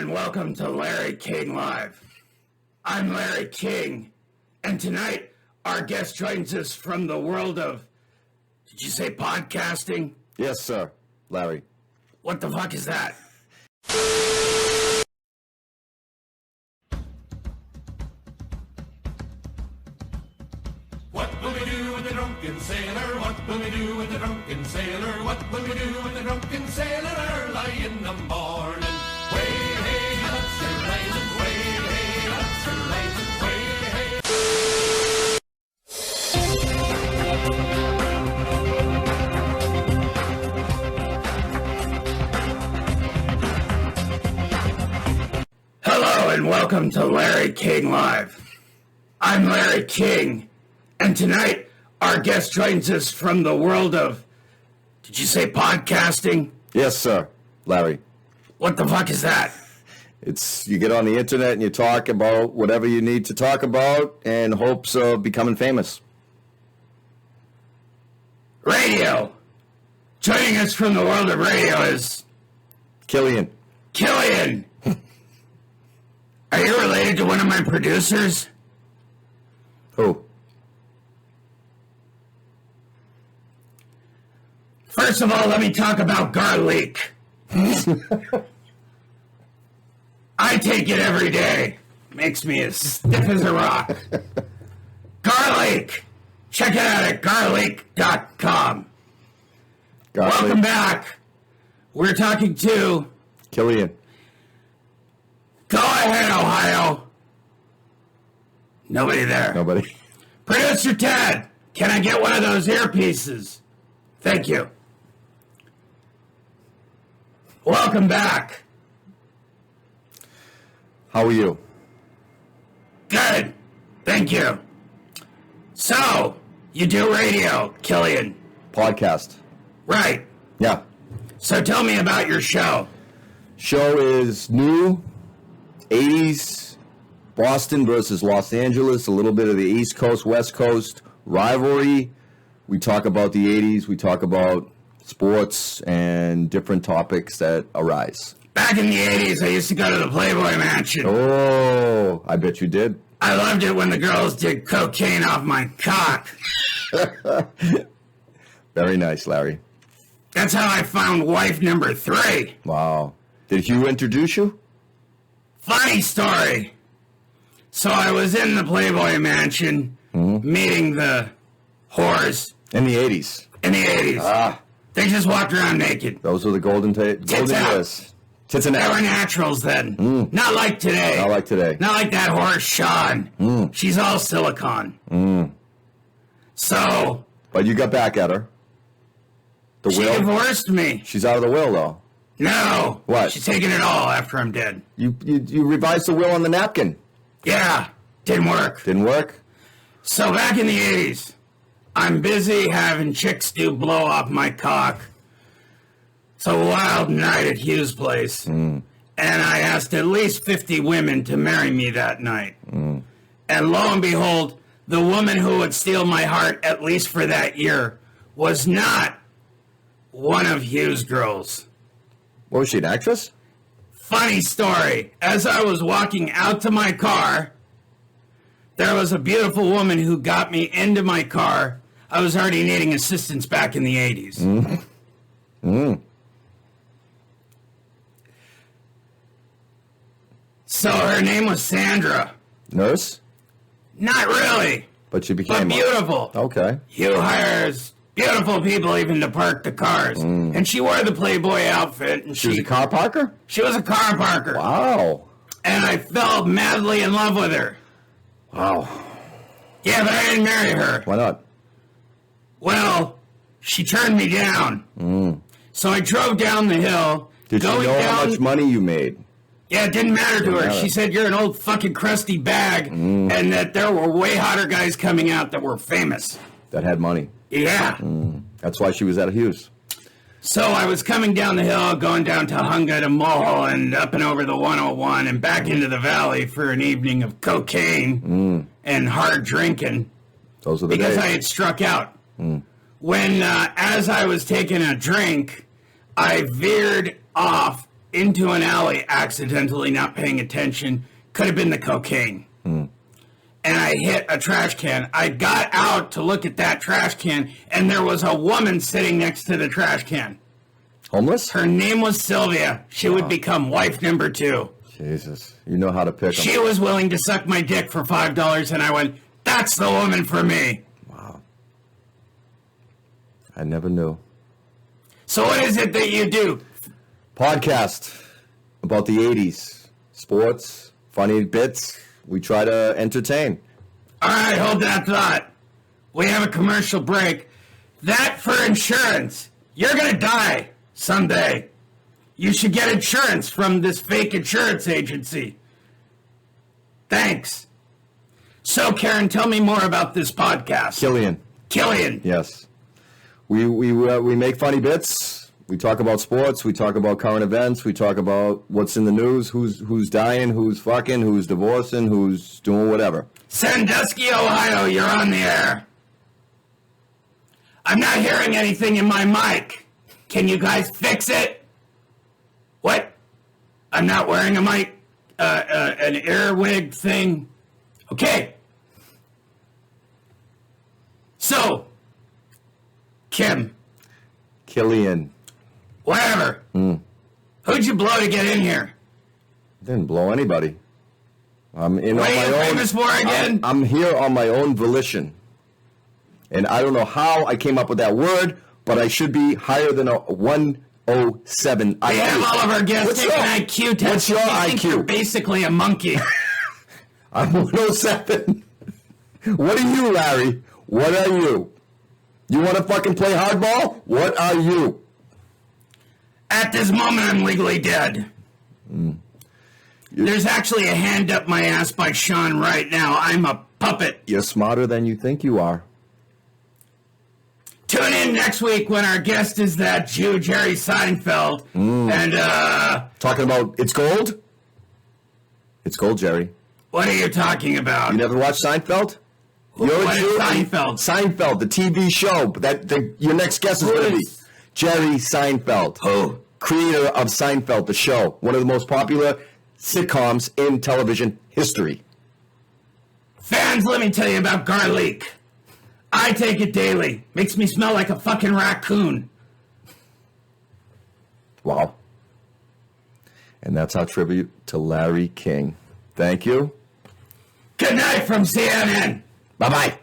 and welcome to Larry King Live. I'm Larry King, and tonight our guest joins us from the world of, did you say podcasting? Yes, sir, Larry. What the fuck is that? What will we do with the drunken sailor? What will we do with the drunken sailor? What will we do with the drunken sailor early in the morning? Way hey, that's your rising. Way hey, that's your rising. Way hey. Hello and welcome to Larry King Live. I'm Larry King, and tonight our guest joins us from the world of, did you say podcasting? Yes, sir, Larry. What the fuck is that? It's you get on the internet and you talk about whatever you need to talk about in hopes of becoming famous. Radio. Joining us from the world of radio is Killian. Killian. Are you related to one of my producers? Who? First of all, let me talk about garlic. I take it every day. Makes me as stiff as a rock. Garlic. Check it out at garlic.com. Welcome back. We're talking to... Killian. Go ahead, Ohio. Nobody there. Nobody. Producer Ted, can I get one of those earpieces? Thank you. Welcome back. How are you? Good. Thank you. So, you do radio, Killian. Podcast. Right. Yeah. So tell me about your show. Show is new, 80s, Boston versus Los Angeles, a little bit of the East Coast, West Coast rivalry. We talk about the 80s, we talk about sports and different topics that arise. Back in the 80s, I used to go to the Playboy Mansion. Oh, I bet you did. I loved it when the girls did cocaine off my cock. Very nice, Larry. That's how I found wife number 3. Wow. Did Hugh introduce you? Funny story. So I was in the Playboy Mansion meeting the whores. In the 80s. In the 80s. Ah. They just walked around naked. Those were the golden Tits out. years. Tits and They were out. naturals then. Not like today. Not like today. Not like that horse, Sean. She's all silicone. So... But you got back at her. The She will? divorced me. She's out of the will, though. No. What? She's taking it all after I'm dead. You revised the will on the napkin. Yeah. Didn't work. Didn't work? So back in the 80s, I'm busy having chicks do blow off my cock. It's a wild night at Hugh's place. And I asked at least 50 women to marry me that night. And lo and behold, the woman who would steal my heart, at least for that year, was not one of Hugh's girls. What was she, an actress? Funny story. As I was walking out to my car, there was a beautiful woman who got me into my car. I was already needing assistance back in the 80s. So her name was Sandra. Nurse? Not really, But she but became beautiful. Okay. Hugh hires beautiful people even to park the cars. And she wore the Playboy outfit. And She was a car parker? She was a car parker. Wow. And I fell madly in love with her. Wow. Yeah, but I didn't marry her. Why not? Well, she turned me down. So I drove down the hill. Did she know how much money you made? Yeah, it didn't matter to her. matter. She said, you're an old fucking crusty bag, and that there were way hotter guys coming out that were famous. That had money. Yeah. That's why she was at Hughes. So I was coming down the hill, going down to Hunga to Mulholland, up and over the 101, and back into the valley for an evening of cocaine and hard drinking. Those were the Because days. I had struck out. When, as I was taking a drink, I veered off into an alley accidentally, not paying attention. Could have been the cocaine. And I hit a trash can. I got out to look at that trash can, and there was a woman sitting next to the trash can. Homeless? Her name was Sylvia. She would become wife number 2. Jesus. You know how to pick them. She was willing to suck my dick for $5, and I went, that's the woman for me. Wow. I never knew. So what is it that you do? Podcast about the 80s. Sports, funny bits. We try to entertain. All right, hold that thought. We have a commercial break. That for insurance. You're going to die someday. You should get insurance from this fake insurance agency. Thanks. So, Karen, tell me more about this podcast. Killian. Yes. We make funny bits. We talk about sports. We talk about current events. We talk about what's in the news, who's dying, who's fucking, who's divorcing, who's doing whatever. Sandusky, Ohio, you're on the air. I'm not hearing anything in my mic. Can you guys fix it? What? I'm not wearing a mic, an earwig thing. Okay. So, Killian. Whatever. Who'd you blow to get in here? Didn't blow anybody. I'm in what on are my you own. famous for again? I'm here on my own volition. And I don't know how I came up with that word, but I should be higher than a 107 IQ. We have all of our guests take an IQ test. What's your I think IQ? you're basically a monkey. I'm 107. What are you, Larry? What are you? You want to fucking play hardball? What are you? At this moment, I'm legally dead. There's actually a hand up my ass by Sean right now. I'm a puppet. You're smarter than you think you are. Tune in next week when our guest is that Jew, Jerry Seinfeld. And, Talking about It's Gold? It's Gold, Jerry. what are you talking about? You never watched Seinfeld? What is Seinfeld? Seinfeld, the TV show. Your next guest is going to be Jerry Seinfeld. Who? Creator of Seinfeld, the show. One of the most popular sitcoms in television history. Fans, let me tell you about garlic. I take it daily. Makes me smell like a fucking raccoon. Wow. And that's our tribute to Larry King. Thank you. Good night from CNN. Bye-bye.